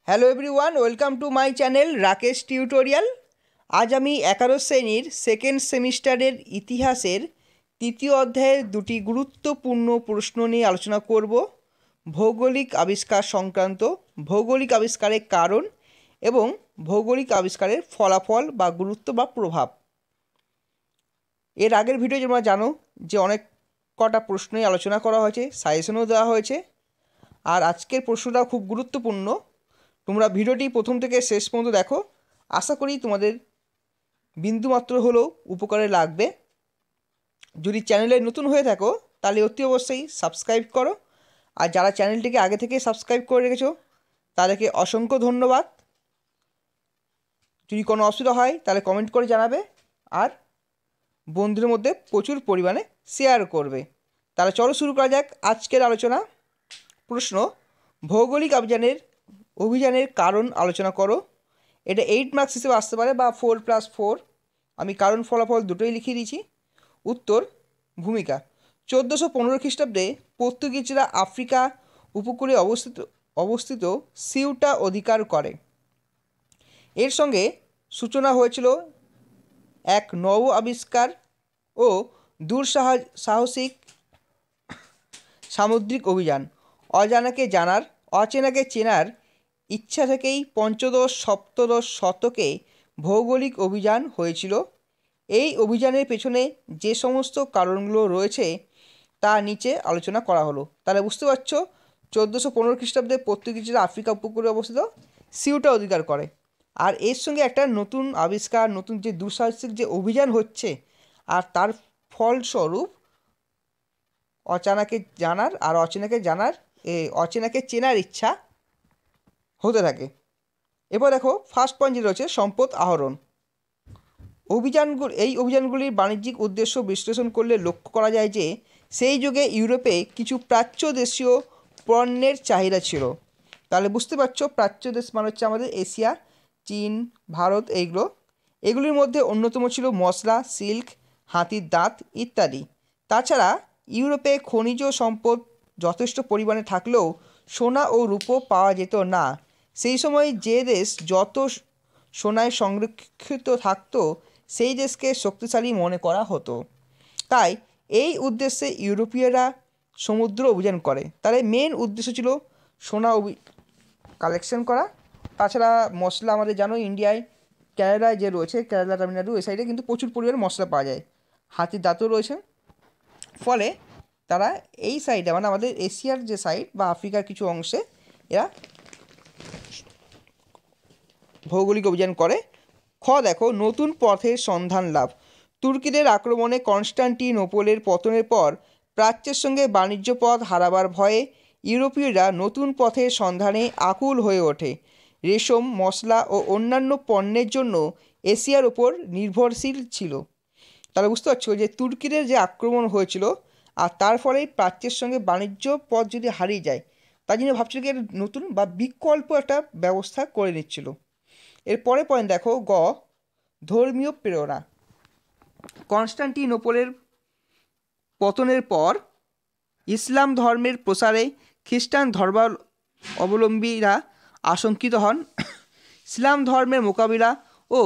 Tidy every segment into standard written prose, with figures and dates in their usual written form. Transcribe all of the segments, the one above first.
Hello everyone, welcome to my channel Rakesh tutorial. আজ আমি 11 শ্রেণীর সেকেন্ড সেমিস্টারের ইতিহাসের তৃতীয় অধ্যায়ের দুটি গুরুত্বপূর্ণ প্রশ্ন নিয়ে আলোচনা করব। ভৌগোলিক আবিষ্কার সংক্রান্ত, ভৌগোলিক আবিষ্কারের কারণ এবং ভৌগোলিক আবিষ্কারের ফলাফল বা গুরুত্ব বা প্রভাব। এর আগের ভিডিও তোমরা জানো যে অনেক কটা প্রশ্নই আলোচনা করা হয়েছে, সাজেশনও দেওয়া হয়েছে। আর আজকের প্রশ্নটা খুব গুরুত্বপূর্ণ। তোমরা ভিডিওটি প্রথম থেকে শেষ পর্যন্ত দেখো, আশা করি তোমাদের বিন্দুমাত্র হলেও উপকারে লাগবে। যদি চ্যানেলে নতুন হয়ে থাকো তাহলে অতি অবশ্যই সাবস্ক্রাইব করো, আর যারা চ্যানেলটিকে আগে থেকে সাবস্ক্রাইব করে রেখেছো তাদেরকে অসংখ্য ধন্যবাদ। যদি কোনো অসুবিধা হয় তাহলে কমেন্ট করে জানাবে, আর বন্ধুদের মধ্যে প্রচুর পরিমাণে শেয়ার করবে। তাহলে চলো শুরু করা যাক আজকের আলোচনা। প্রশ্ন: ভৌগোলিক অভিযানের কারণ আলোচনা করো। এটা 8 মার্কস হিসেবে আসতে পারে বা 4+4। আমি কারণ ফলাফল দুটোই লিখিয়ে দিয়েছি। উত্তর: ভূমিকা। 1415 খ্রিস্টাব্দে পর্তুগিজরা আফ্রিকা উপকূলে অবস্থিত সিউটা অধিকার করে। এর সঙ্গে সূচনা হয়েছিল এক নব আবিষ্কার ও দুঃসাহসিক সামুদ্রিক অভিযান। অচেনাকে চেনার ইচ্ছা থেকেই পঞ্চদশ সপ্তদশ শতকে ভৌগোলিক অভিযান হয়েছিল। এই অভিযানের পেছনে যে সমস্ত কারণগুলো রয়েছে তা নিচে আলোচনা করা হলো। তাহলে বুঝতে পারছো, 1415 খ্রিস্টাব্দে পর্তুগিজরা আফ্রিকা উপকূলে অবস্থিত সিউটা অধিকার করে। আর এর সঙ্গে একটা নতুন আবিষ্কার, নতুন যে দুঃসাহসিক যে অভিযান হচ্ছে, আর তার ফলস্বরূপ অচেনাকে চেনার ইচ্ছা হতে থাকে। এবার দেখো, ফার্স্ট পয়েন্ট যেটা রয়েছে সম্পদ আহরণ। এই অভিযানগুলির বাণিজ্যিক উদ্দেশ্য বিশ্লেষণ করলে লক্ষ্য করা যায় যে সেই যুগে ইউরোপে কিছু প্রাচ্য দেশীয় পণ্যের চাহিদা ছিল। তাহলে বুঝতে পারছো, প্রাচ্য দেশ মানে হচ্ছে আমাদের এশিয়া, চীন, ভারত, এগুলির মধ্যে অন্যতম ছিল মশলা, সিল্ক, হাতির দাঁত ইত্যাদি। তাছাড়া ইউরোপে খনিজ সম্পদ যথেষ্ট পরিমাণে থাকলেও সোনা ও রূপো পাওয়া যেত না। সেই সময় যে দেশ যত সোনায় সংরক্ষিত থাকতো সেই দেশকে শক্তিশালী মনে করা হতো। তাই এই উদ্দেশ্যে ইউরোপীয়রা সমুদ্র অভিযান করে। তাহলে মেন উদ্দেশ্য ছিল সোনা কালেকশন করা। তাছাড়া মশলা আমাদের জানো, ইন্ডিয়ায় কেরালায় যে রয়েছে, কেরালা, তামিলনাড়ু, এই সাইডে কিন্তু প্রচুর পরিমাণে মশলা পাওয়া যায়। হাতির দাঁতও রয়েছে। ফলে তারা এই সাইডে মানে আমাদের এশিয়ার যে সাইড বা আফ্রিকার কিছু অংশে এরা ভৌগোলিক অভিযান করে। দেখো, নতুন পথের সন্ধান লাভ। তুর্কিদের আক্রমণে কনস্টান্টিনোপলের পতনের পর প্রাচ্যের সঙ্গে বাণিজ্য পথ হারাবার ভয়ে ইউরোপীয়রা নতুন পথের সন্ধানে আকুল হয়ে ওঠে। রেশম, মশলা ও অন্যান্য পণ্যের জন্য এশিয়ার ওপর নির্ভরশীল ছিল। তাহলে বুঝতে পারছো যে তুর্কিদের যে আক্রমণ হয়েছিল, আর তার ফলে প্রাচ্যের সঙ্গে বাণিজ্য পথ যদি হারিয়ে যায়, তার জন্য ভাবছিল কি নতুন বা বিকল্প একটা ব্যবস্থা করে নিচ্ছিল। এরপরে পয়েন্ট দেখো, ধর্মীয় প্রেরণা। কনস্টান্টিনোপলের পতনের পর ইসলাম ধর্মের প্রসারে খ্রিস্টান ধর্মাবলম্বীরা আশঙ্কিত হন। ইসলাম ধর্মের মোকাবিলা ও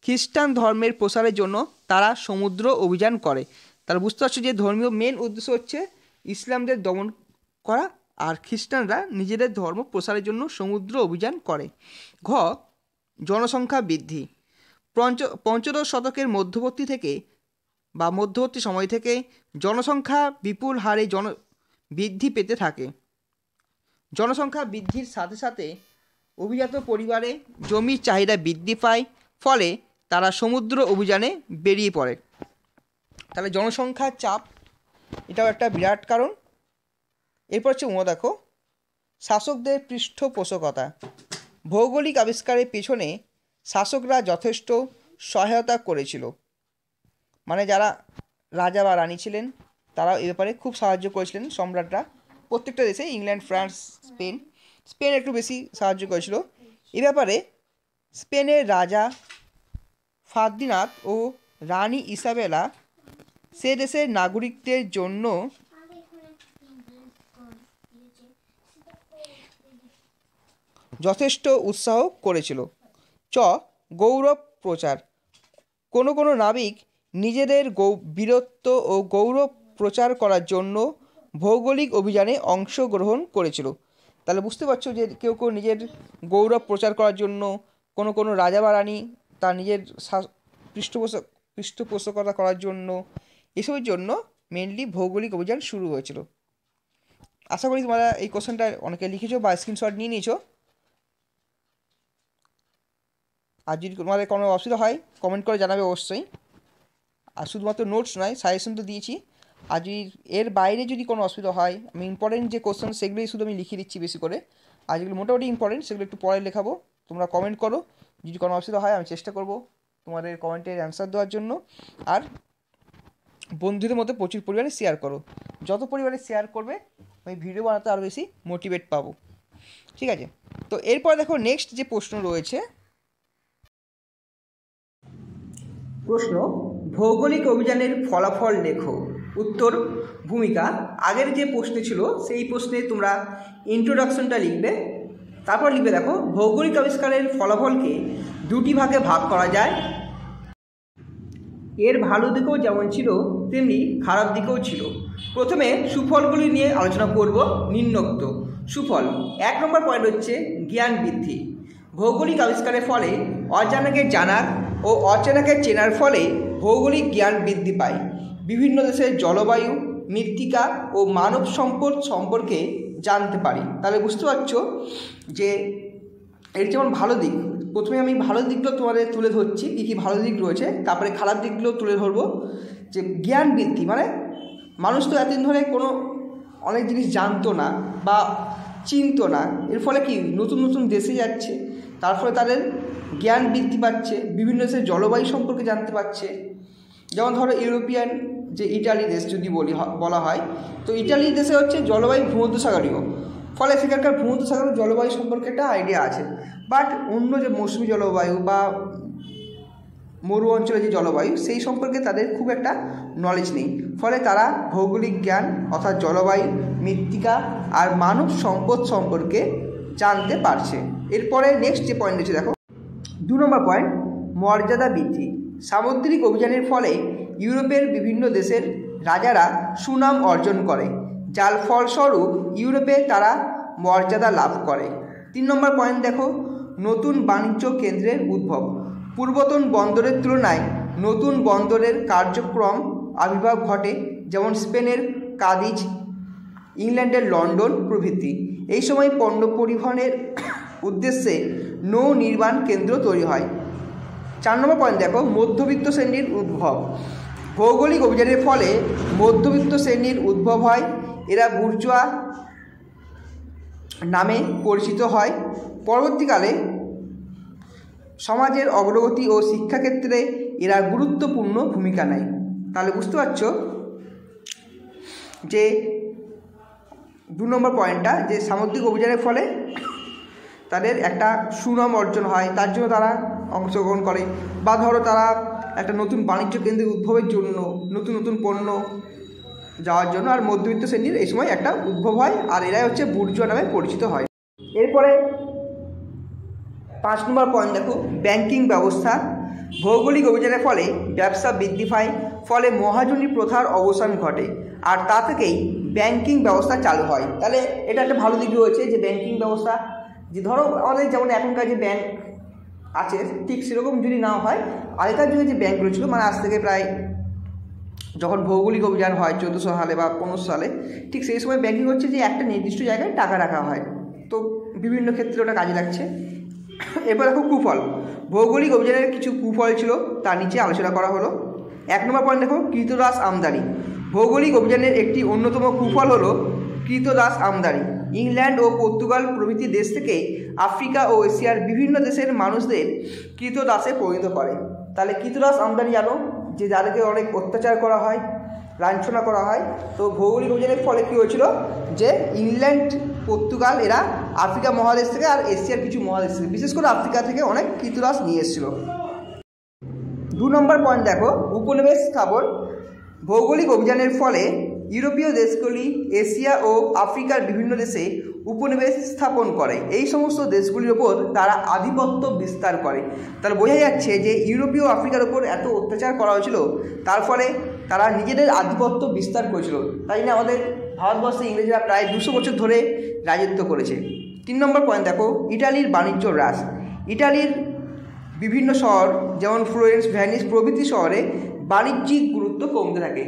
খ্রিস্টান ধর্মের প্রসারের জন্য তারা সমুদ্র অভিযান করে। তারা বুঝতে পারছো যে ধর্মীয় মেন উদ্দেশ্য হচ্ছে ইসলামদের দমন করা, আর খ্রিস্টানরা নিজেদের ধর্ম প্রসারের জন্য সমুদ্র অভিযান করে। জনসংখ্যা বৃদ্ধি। পঞ্চদশ শতকের মধ্যবর্তী সময় থেকে জনসংখ্যা বিপুল হারে বৃদ্ধি পেতে থাকে। জনসংখ্যা বৃদ্ধির সাথে সাথে অভিজাত পরিবারে জমির চাহিদা বৃদ্ধি পায়, ফলে তারা সমুদ্র অভিযানে বেরিয়ে পড়ে। তাহলে জনসংখ্যার চাপ এটাও একটা বিরাট কারণ। এরপর হচ্ছে দেখো, শাসকদের পৃষ্ঠপোষকতা। ভৌগোলিক আবিষ্কারের পেছনে শাসকরা যথেষ্ট সহায়তা করেছিল। মানে যারা রাজা বা রানী ছিলেন তারাও এ ব্যাপারে খুব সাহায্য করেছিলেন। সম্রাটরা প্রত্যেকটা দেশে, ইংল্যান্ড, ফ্রান্স, স্পেন একটু বেশি সাহায্য করেছিল এ ব্যাপারে। স্পেনের রাজা ফার্দিনান্দ ও রানী ইসাবেলা সে দেশের নাগরিকদের জন্য যথেষ্ট উৎসাহ করেছিল। গৌরব প্রচার। কোনো কোনো নাবিক নিজেদের বীরত্ব ও গৌরব প্রচার করার জন্য ভৌগোলিক অভিযানে অংশগ্রহণ করেছিল। তাহলে বুঝতে পারছো যে কেউ কেউ নিজের গৌরব প্রচার করার জন্য, কোনো কোনো রাজা বা রানী তার নিজের পৃষ্ঠপোষকতা করার জন্য, এসবের জন্য মেনলি ভৌগোলিক অভিযান শুরু হয়েছিল। আশা করি তোমরা এই কোশ্চেনটা অনেকে লিখেছো বা স্ক্রিনশট নিয়ে নিয়েছো। আর যদি তোমাদের কোনো অসুবিধা হয় কমেন্ট করে জানাবে অবশ্যই। আর শুধুমাত্র নোটস নয়, সাজেশন তো দিয়েছি। আর যদি এর বাইরে যদি কোনো অসুবিধা হয়, আমি ইম্পর্টেন্ট যে কোশ্চেন সেগুলোই শুধু আমি লিখে দিচ্ছি বেশি করে, আর যেগুলো মোটামুটি ইম্পর্টেন্ট সেগুলো একটু পরে লেখাবো। তোমরা কমেন্ট করো, যদি কোনো অসুবিধা হয় আমি চেষ্টা করব তোমাদের কমেন্টের অ্যান্সার দেওয়ার জন্য। আর বন্ধুদের মধ্যে প্রচুর পরিমাণে শেয়ার করো। যত পরিমাণে শেয়ার করবে আমি ভিডিও বানাতে আরও বেশি মোটিভেট পাবো। ঠিক আছে, তো এরপর দেখো নেক্সট যে প্রশ্ন রয়েছে, প্রশ্ন ভৌগোলিক অভিযানের ফলাফল লেখো। উত্তর ভূমিকা। আগের যে প্রশ্ন ছিল সেই প্রশ্নে তোমরা ইন্ট্রোডাকশনটা লিখবে, তারপর লিখবে দেখো ভৌগোলিক আবিষ্কারের ফলাফলকে দুটি ভাগে ভাগ করা যায়। এর ভালো দিকও যেমন ছিল তেমনি খারাপ দিকও ছিল। প্রথমে সুফলগুলি নিয়ে আলোচনা করব। নিম্নোক্ত সুফল। 1 নম্বর পয়েন্ট হচ্ছে জ্ঞান বৃদ্ধি। ভৌগোলিক আবিষ্কারের ফলে অজানাকে জানার ও অচেনাকে চেনার ফলে ভৌগোলিক জ্ঞান বৃদ্ধি পায়। বিভিন্ন দেশের জলবায়ু, মৃত্তিকা ও মানব সম্পদ সম্পর্কে জানতে পারি। তাহলে বুঝতে পারছো যে এর যেমন ভালো দিক, প্রথমে আমি ভালো দিকগুলো তোমাদের তুলে ধরছি, কী কী ভালো দিক রয়েছে, তারপরে খারাপ দিকগুলো তুলে ধরবো। যে জ্ঞান বৃদ্ধি মানে মানুষ তো এতদিন ধরে কোনো অনেক জিনিস জানতো না বা চিনতো না, এর ফলে কি নতুন নতুন দেশে যাচ্ছে, তার ফলে তাদের জ্ঞান বৃদ্ধি পাচ্ছে, বিভিন্ন দেশের জলবায়ু সম্পর্কে জানতে পারছে। যেমন ধরো ইউরোপিয়ান যে ইটালি দেশ যদি বলা হয়, তো ইটালি দেশে হচ্ছে জলবায়ু ভূমধ্যসাগরীয়, ফলে সেখানকার ভূমধ্যসাগরীয় জলবায়ু সম্পর্কে একটা আইডিয়া আছে। বাট অন্য যে মৌসুমী জলবায়ু বা মরু অঞ্চলে যে জলবায়ু, সেই সম্পর্কে তাদের খুব একটা নলেজ নেই, ফলে তারা ভৌগোলিক জ্ঞান অর্থাৎ জলবায়ু, মৃত্তিকা আর মানব সম্পদ সম্পর্কে জানতে পারছে। এরপরে নেক্সট যে পয়েন্ট রয়েছে দেখো 2 নম্বর পয়েন্ট মর্যাদা বৃদ্ধি। সামুদ্রিক অভিযানের ফলে ইউরোপের বিভিন্ন দেশের রাজারা সুনাম অর্জন করে, যার ফলস্বরূপ ইউরোপে তারা মর্যাদা লাভ করে। 3 নম্বর পয়েন্ট দেখো নতুন বাণিজ্য কেন্দ্রের উদ্ভব। পূর্বতন বন্দরের তুলনায় নতুন বন্দরের কার্যক্রম আবির্ভাব ঘটে, যেমন স্পেনের কাদিজ, ইংল্যান্ডের লন্ডন প্রভৃতি। এই সময় পণ্য পরিবহনের উদ্দেশ্যে নৌ নির্মাণ কেন্দ্র তৈরি হয়। 4 নম্বর পয়েন্ট দেখো মধ্যবিত্ত শ্রেণীর উদ্ভব। ভৌগোলিক অভিযানের ফলে মধ্যবিত্ত শ্রেণীর উদ্ভব হয়, এরা বুর্জোয়া নামে পরিচিত হয়। পরবর্তীকালে সমাজের অগ্রগতি ও শিক্ষাক্ষেত্রে এরা গুরুত্বপূর্ণ ভূমিকা নেয়। তাহলে বুঝতে পারছো যে 2 নম্বর পয়েন্টটা, যে সামুদ্রিক অভিযানের ফলে তাদের একটা সুনাম অর্জন হয়, তার জন্য তারা অংশগ্রহণ করে। বা ধরো তারা একটা নতুন বাণিজ্য কেন্দ্রের উদ্ভবের জন্য, নতুন নতুন পণ্য যাওয়ার জন্য, আর মধ্যবিত্ত শ্রেণীর এই সময় একটা উদ্ভব হয়, আর এরাই হচ্ছে বুর্জোয়া নামে পরিচিত হয়। এরপরে 5 নম্বর পয়েন্ট দেখো ব্যাংকিং ব্যবস্থা। ভৌগোলিক অভিযানের ফলে ব্যবসা বৃদ্ধি পায়, ফলে মহাজনী প্রথার অবসান ঘটে, আর তা থেকেই ব্যাংকিং ব্যবস্থা চালু হয়। তাহলে এটা একটা ভালো দিক রয়েছে যে ব্যাংকিং ব্যবস্থা, যে ধরো আমাদের যেমন এখনকার যে ব্যাংক আছে ঠিক সেরকম যদি না হয়, আগেকার যুগে যে ব্যাংকগুলো ছিল, মানে আজ থেকে প্রায় যখন ভৌগোলিক অভিযান হয় 1400 সালে বা 1500 সালে, ঠিক সেই সময় ব্যাংকিং হচ্ছে যে একটা নির্দিষ্ট জায়গায় টাকা রাখা হয়, তো বিভিন্ন ক্ষেত্রে ওটা কাজে লাগছে। এরপর দেখো কুফল। ভৌগোলিক অভিযানের কিছু কুফল ছিল, তার নিচে আলোচনা করা হলো। 1 নম্বর পয়েন্ট দেখো কৃতদাস আমদানি। ভৌগোলিক অভিযানের একটি অন্যতম কুফল হলো কৃতদাস আমদানি। ইংল্যান্ড ও পর্তুগাল প্রভৃতি দেশ থেকে আফ্রিকা ও এশিয়ার বিভিন্ন দেশের মানুষদের কৃতদাসে পরিণত করে। তাহলে কৃতদাস আমদানি জানো, যে যাদেরকে অনেক অত্যাচার করা হয়, লাঞ্ছনা করা হয়। তো ভৌগোলিক অভিযানের ফলে কী হয়েছিল, যে ইংল্যান্ড, পর্তুগাল এরা আফ্রিকা মহাদেশ থেকে আর এশিয়ার কিছু মহাদেশ থেকে, বিশেষ করে আফ্রিকা থেকে অনেক কৃতদাস নিয়ে এসেছিল। 2 নম্বর পয়েন্ট দেখো উপনিবেশ স্থাপন। ভৌগোলিক অভিযানের ফলে ইউরোপীয় দেশগুলি এশিয়া ও আফ্রিকার বিভিন্ন দেশে উপনিবেশ স্থাপন করে, এই সমস্ত দেশগুলির ওপর তারা আধিপত্য বিস্তার করে। তাহলে বোঝা যাচ্ছে যে ইউরোপীয় আফ্রিকার ওপর এত অত্যাচার করা হয়েছিল, তার ফলে তারা নিজেদের আধিপত্য বিস্তার করেছিল। তাই না আমাদের ভারতবর্ষে ইংরেজরা প্রায় 200 বছর ধরে রাজত্ব করেছে। 3 নম্বর পয়েন্ট দেখো, ইটালির বাণিজ্য হ্রাস। ইটালির বিভিন্ন শহর যেমন ফ্লোরেন্স, ভ্যানিস প্রভৃতি শহরে বাণিজ্যিক গুরুত্ব কমতে থাকে।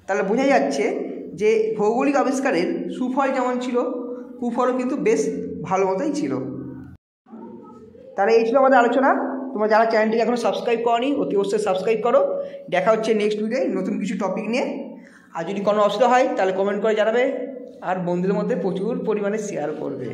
তাহলে বোঝা যাচ্ছে যে ভৌগোলিক আবিষ্কারের সুফল যেমন ছিল, কুফলও কিন্তু বেশ ভালো মতোই ছিল। তাহলে এই ছিল আমাদের আলোচনা। তোমরা যারা চ্যানেলটিকে এখনও সাবস্ক্রাইব করোনি অতি অবশ্যই সাবস্ক্রাইব করো। দেখা হচ্ছে নেক্সট ভিডিওয় নতুন কিছু টপিক নিয়ে। আর যদি কোনো অসুবিধা হয় তাহলে কমেন্ট করে জানাবে, আর বন্ধুদের মধ্যে প্রচুর পরিমাণে শেয়ার করবে।